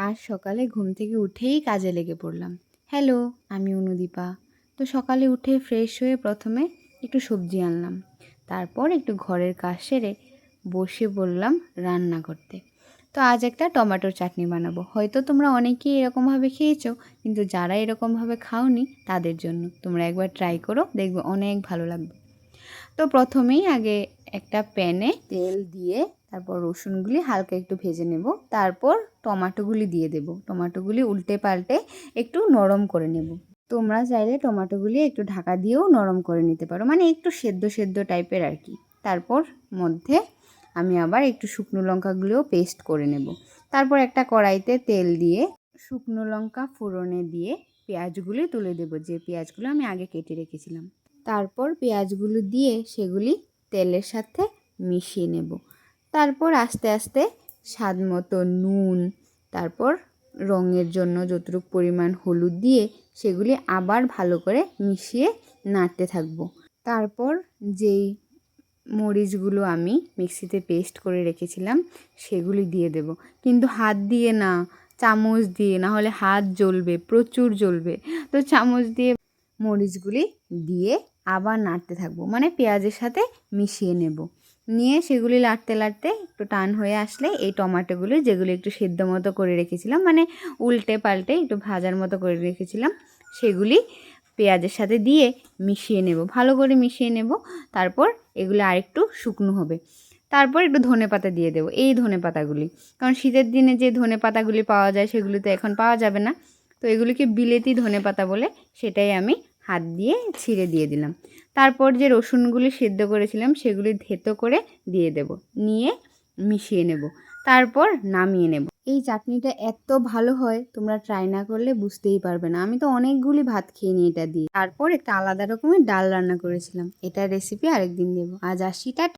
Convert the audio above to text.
আজ সকালে ঘুম থেকে উঠেই কাজে লেগে পড়লাম। হ্যালো, আমি অনুদীপা। তো সকালে উঠে ফ্রেশ হয়ে প্রথমে একটু সবজি আনলাম, তারপর একটু ঘরের কাজ সেরে বসে বললাম রান্না করতে। তো আজ একটা টমেটোর চাটনি বানাবো। হয়তো তোমরা অনেকেই এরকমভাবে খেয়েছো, কিন্তু যারা এরকমভাবে খাওনি তাদের জন্য তোমরা একবার ট্রাই করো, দেখবে অনেক ভালো লাগবে। তো প্রথমেই আগে একটা প্যানে তেল দিয়ে তারপর রসুনগুলি হালকা একটু ভেজে নেব, তারপর টমেটোগুলি দিয়ে দেব। টমেটোগুলি উল্টে পাল্টে একটু নরম করে নেব। তোমরা চাইলে টমেটোগুলি একটু ঢাকা দিয়েও নরম করে নিতে পারো, মানে একটু সেদ্ধ সেদ্ধ টাইপের আর কি। তারপর মধ্যে আমি আবার একটু শুকনো লঙ্কাগুলিও পেস্ট করে নেব। তারপর একটা কড়াইতে তেল দিয়ে শুকনো লঙ্কা ফোড়নে দিয়ে পেঁয়াজগুলি তুলে দেব, যে পেঁয়াজগুলো আমি আগে কেটে রেখেছিলাম। তারপর পেঁয়াজগুলো দিয়ে সেগুলি তেলের সাথে মিশিয়ে নেব। তারপর আস্তে আস্তে স্বাদ মতো নুন, তারপর রঙের জন্য যতটুকু পরিমাণ হলুদ দিয়ে সেগুলি আবার ভালো করে মিশিয়ে নাড়তে থাকবো। তারপর যেই মরিচগুলো আমি মিক্সিতে পেস্ট করে রেখেছিলাম সেগুলি দিয়ে দেব, কিন্তু হাত দিয়ে না, চামচ দিয়ে, না হলে হাত জ্বলবে, প্রচুর জ্বলবে। তো চামচ দিয়ে মরিচগুলি দিয়ে আবার নাড়তে থাকবো, মানে পেঁয়াজের সাথে মিশিয়ে নেব। নিয়ে সেগুলি লাড়তে লাড়তে একটু টান হয়ে আসলে এই টমেটোগুলি, যেগুলি একটু সেদ্ধ মতো করে রেখেছিলাম, মানে উল্টে পাল্টে একটু ভাজার মতো করে রেখেছিলাম, সেগুলি পেঁয়াজের সাথে দিয়ে মিশিয়ে নেব, ভালো করে মিশিয়ে নেব। তারপর এগুলো আরেকটু শুকনো হবে। তারপর একটু ধনেপাতা দিয়ে দেবো, এই ধনেপাতাগুলি, কারণ শীতের দিনে যে ধনেপাতাগুলি পাওয়া যায় সেগুলি তো এখন পাওয়া যাবে না। তো এগুলিকে বিলেতি ধনেপাতা বলে, সেটাই আমি হাত দিয়ে ছিঁড়ে দিয়ে দিলাম। তারপর যে রসুনগুলি সেদ্ধ করেছিলাম সেগুলি থেতো করে দিয়ে দেব, নিয়ে মিশিয়ে নেব, তারপর নামিয়ে নেব। এই চাটনিটা এত ভালো হয়, তোমরা ট্রাই না করলে বুঝতেই পারবে না। আমি তো অনেকগুলি ভাত খেয়ে নিই এটা দিয়ে। তারপর একটা আলাদা রকমের ডাল রান্না করেছিলাম, এটার রেসিপি আরেকদিন দেবো। আজ আসি, টাটা।